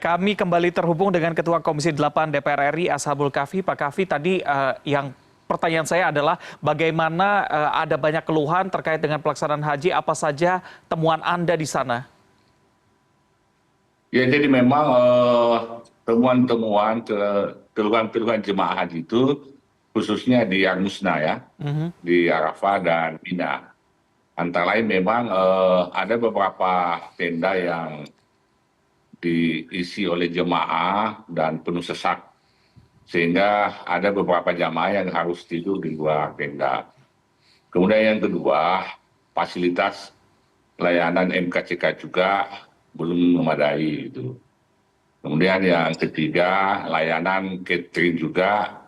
Kami kembali terhubung dengan Ketua Komisi 8 DPR RI Ashabul Kahfi. Pak Kahfi, tadi yang pertanyaan saya adalah bagaimana ada banyak keluhan terkait dengan pelaksanaan haji, apa saja temuan Anda di sana? Ya, jadi memang temuan-temuan keluhan-keluhan jemaah haji itu khususnya di Al-Musna ya, di Arafah dan Mina. Antara lain memang ada beberapa tenda yang diisi oleh jemaah dan penuh sesak. Sehingga ada beberapa jamaah yang harus tidur di luar tenda. Kemudian yang kedua, fasilitas layanan MKCK juga belum memadai itu. Kemudian yang ketiga, layanan catering juga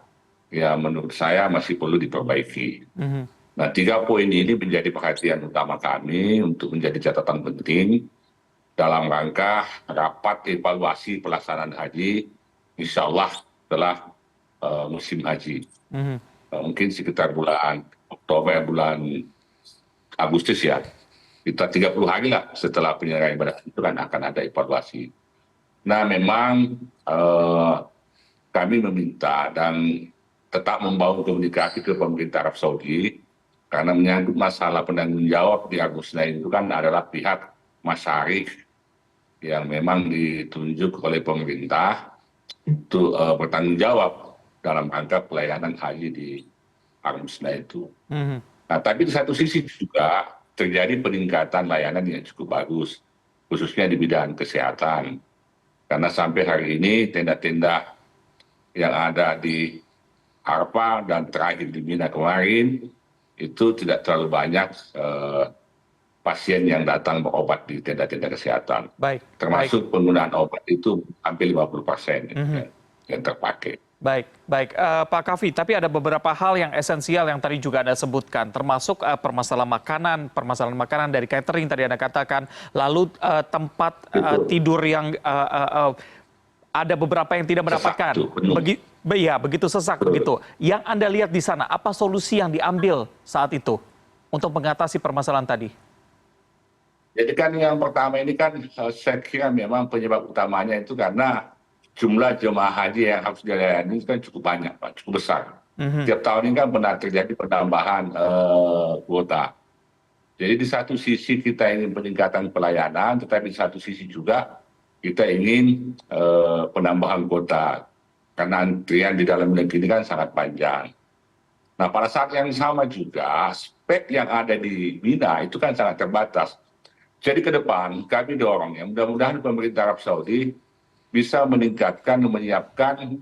ya menurut saya masih perlu diperbaiki. Nah, 3 poin ini menjadi perhatian utama kami untuk menjadi catatan penting dalam rangka rapat evaluasi pelaksanaan haji, insya Allah setelah musim haji. Mungkin sekitar bulan Oktober, bulan Agustus ya. Kita 30 hari lah setelah penyelenggaraan ibadah itu kan akan ada evaluasi. Nah, memang kami meminta dan tetap membangun komunikasi ke pemerintah Arab Saudi karena menyangkut masalah penanggung jawab di Al-Musna itu kan adalah pihak masyarakat yang memang ditunjuk oleh pemerintah untuk bertanggung jawab dalam rangka pelayanan haji di Al-Musna itu. Nah, tapi di satu sisi juga terjadi peningkatan layanan yang cukup bagus, khususnya di bidang kesehatan. Karena sampai hari ini tenda-tenda yang ada di Arafah dan terakhir di Mina kemarin, itu tidak terlalu banyak pasien yang datang berobat di tenda-tenda kesehatan. Termasuk penggunaan obat itu hampir 50% yang terpakai. Baik, Pak Kahfi, tapi ada beberapa hal yang esensial yang tadi juga Anda sebutkan, termasuk permasalahan makanan dari catering tadi Anda katakan, lalu tempat tidur yang ada beberapa yang tidak mendapatkan. Begitu sesak begitu. Yang Anda lihat di sana, apa solusi yang diambil saat itu untuk mengatasi permasalahan tadi? Jadi kan yang pertama ini kan saya kira memang penyebab utamanya itu karena jumlah jemaah haji yang harus dilayani kan cukup banyak, Pak, cukup besar. Tiap tahun ini kan benar terjadi penambahan kuota. Jadi di satu sisi kita ingin peningkatan pelayanan, tetapi di satu sisi juga kita ingin penambahan kuota. Karena antrian di dalam negeri ini kan sangat panjang. Nah, pada saat yang sama juga spek yang ada di Mina itu kan sangat terbatas. Jadi ke depan kami dorong ya, mudah-mudahan pemerintah Arab Saudi bisa meningkatkan, menyiapkan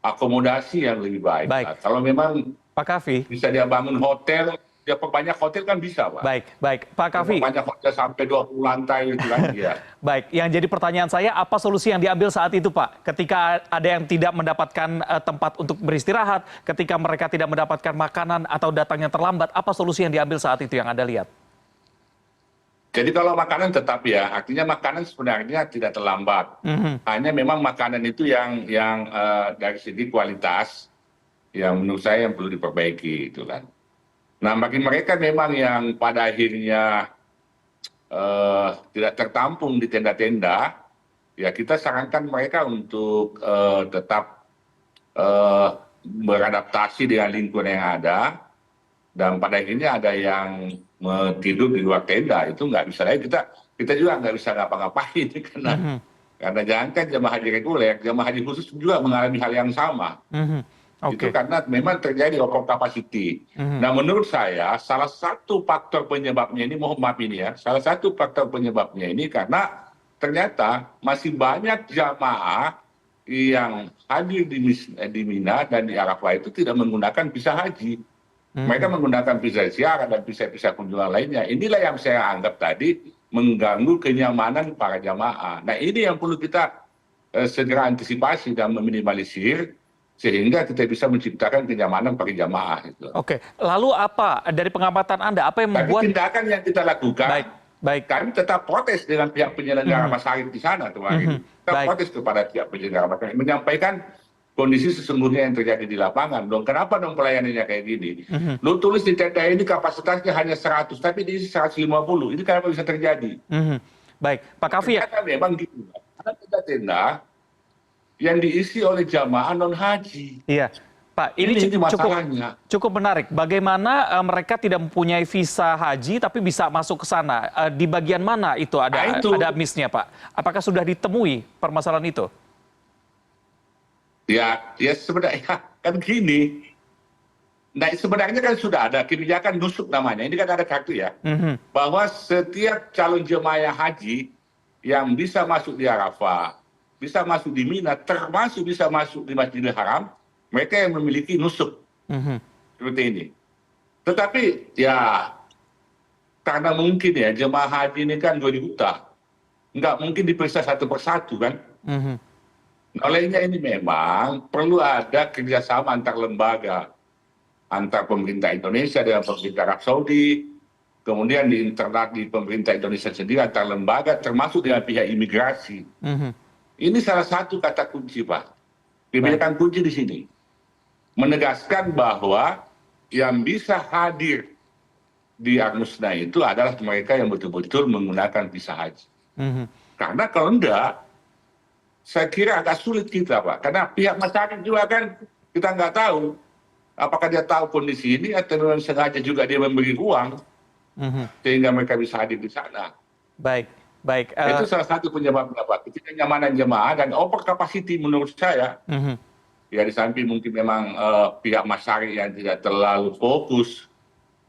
akomodasi yang lebih baik. Nah, kalau memang Pak Kahfi bisa dia bangun hotel, ya perbanyak hotel kan bisa, Pak. Baik, Pak Kahfi. Perbanyak hotel sampai 20 lantai gitu kan. Ya. Baik, yang jadi pertanyaan saya, apa solusi yang diambil saat itu, Pak? Ketika ada yang tidak mendapatkan tempat untuk beristirahat, ketika mereka tidak mendapatkan makanan atau datangnya terlambat, apa solusi yang diambil saat itu yang Anda lihat? Jadi kalau makanan tetap ya, artinya makanan sebenarnya tidak terlambat. Hanya memang makanan itu yang dari segi kualitas yang menurut saya yang perlu diperbaiki itu kan. Nah, bagi mereka memang yang pada akhirnya tidak tertampung di tenda-tenda, ya kita sarankan mereka untuk tetap beradaptasi dengan lingkungan yang ada. Dan pada akhirnya ada yang tidur di luar tenda, itu nggak bisa lagi, kita juga nggak bisa ngapa-ngapain karena jangankan jemaah haji reguler, jemaah haji khusus juga mengalami hal yang sama. Itu karena memang terjadi over capacity. Nah, menurut saya salah satu faktor penyebabnya ini, mohon maaf ini ya, salah satu faktor penyebabnya ini karena ternyata masih banyak jamaah yang hadir di Mina dan di Arafah itu tidak menggunakan visa haji. Mereka menggunakan visa ziarah dan visa-visa kunjungan lainnya. Inilah yang saya anggap tadi mengganggu kenyamanan para jamaah. Nah, ini yang perlu kita segera antisipasi dan meminimalisir sehingga kita bisa menciptakan kenyamanan bagi jamaah. Gitu. Oke, lalu apa dari pengamatan Anda? Apa yang membuat tindakan yang kita lakukan? Baik. Kami tetap protes dengan pihak penyelenggara masyarakat di sana kemarin. Kita protes kepada pihak penyelenggara masyarakat, menyampaikan kondisi sesungguhnya yang terjadi di lapangan. Kenapa pelayanannya kayak gini? Lu tulis di tenda ini kapasitasnya hanya 100, tapi diisi 150. Ini kenapa bisa terjadi? Baik, Pak Kahfi ya. Memang gitu. tenda yang diisi oleh jamaah non-haji. Iya, Pak, ini masalahnya. cukup menarik. Bagaimana mereka tidak mempunyai visa haji tapi bisa masuk ke sana? Di bagian mana itu ada miss-nya, Pak? Apakah sudah ditemui permasalahan itu? Ya sebenarnya kan gini. Nah, sebenarnya kan sudah ada kebijakan nusuk namanya. Ini kan ada kartu ya. Bahwa setiap calon jemaah haji yang bisa masuk di Arafah, bisa masuk di Mina, termasuk bisa masuk di Masjidil Haram, mereka yang memiliki nusuk seperti ini. Tetapi ya karena mungkin ya jemaah haji ini kan 2 juta, nggak mungkin diperiksa satu persatu kan. Olehnya ini memang perlu ada kerjasama antar lembaga, antar pemerintah Indonesia dengan pemerintah Arab Saudi, kemudian di internal di pemerintah Indonesia sendiri antar lembaga, termasuk dengan pihak imigrasi. Ini salah satu kata kunci, Pak. Kebijakan kunci di sini menegaskan bahwa yang bisa hadir di Armusna itu adalah mereka yang betul-betul menggunakan visa haji. Karena kalau enggak, saya kira agak sulit kita, Pak. Karena pihak masyarakat juga kan kita nggak tahu apakah dia tahu kondisi ini atau memang sengaja juga dia memberi uang sehingga mereka bisa hadir di sana. Baik. Itu salah satu penyebabnya, Pak. Ketidaknyamanan jemaah dan over capacity menurut saya. Ya di samping mungkin memang pihak masyarakat yang tidak terlalu fokus.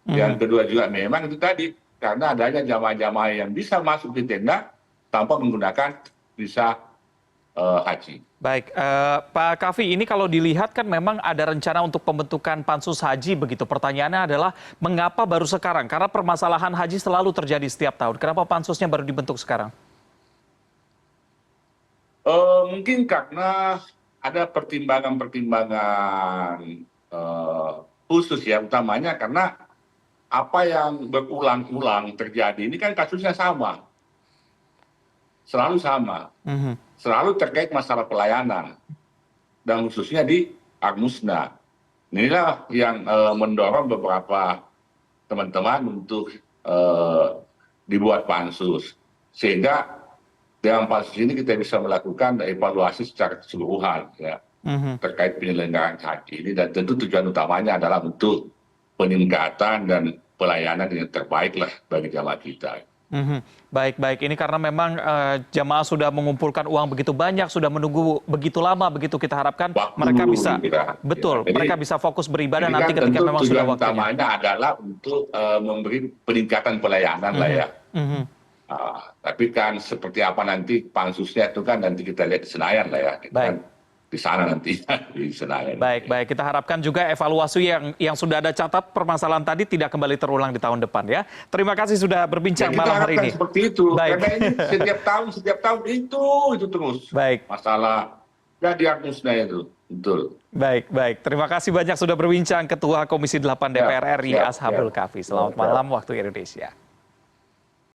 Yang kedua juga memang itu tadi karena adanya jamaah-jamaah yang bisa masuk di tenda tanpa menggunakan visa haji. Baik, Pak Kavi, ini kalau dilihat kan memang ada rencana untuk pembentukan pansus haji begitu. Pertanyaannya adalah mengapa baru sekarang? Karena permasalahan haji selalu terjadi setiap tahun. Kenapa pansusnya baru dibentuk sekarang? Mungkin karena ada pertimbangan-pertimbangan khusus ya, utamanya karena apa yang berulang-ulang terjadi ini kan kasusnya sama, selalu sama, selalu terkait masalah pelayanan dan khususnya di Armusna. Inilah yang mendorong beberapa teman-teman untuk dibuat pansus, sehingga dengan pansus ini kita bisa melakukan evaluasi secara keseluruhan ya, terkait penyelenggaraan haji ini, dan tentu tujuan utamanya adalah untuk peningkatan dan pelayanan yang terbaik lah bagi jamaah kita. Baik. Ini karena memang jamaah sudah mengumpulkan uang begitu banyak, sudah menunggu begitu lama, begitu kita harapkan mereka bisa mereka bisa fokus beribadah nanti kan ketika memang sudah waktunya. Utamanya adalah untuk memberi peningkatan pelayanan lah ya. Tapi kan seperti apa nanti pansusnya itu kan nanti kita lihat di Senayan lah ya. Kan di sana nanti di Senayan. Baik. Kita harapkan juga evaluasi yang sudah ada catat permasalahan tadi tidak kembali terulang di tahun depan ya. Terima kasih sudah berbincang malam hari ini. Seperti itu. Karena ini setiap tahun itu terus. Masalah di Armusna itu. Betul. Baik. Terima kasih banyak sudah berbincang Ketua Komisi 8 DPR RI Ashabul Kafi. Selamat malam waktu Indonesia.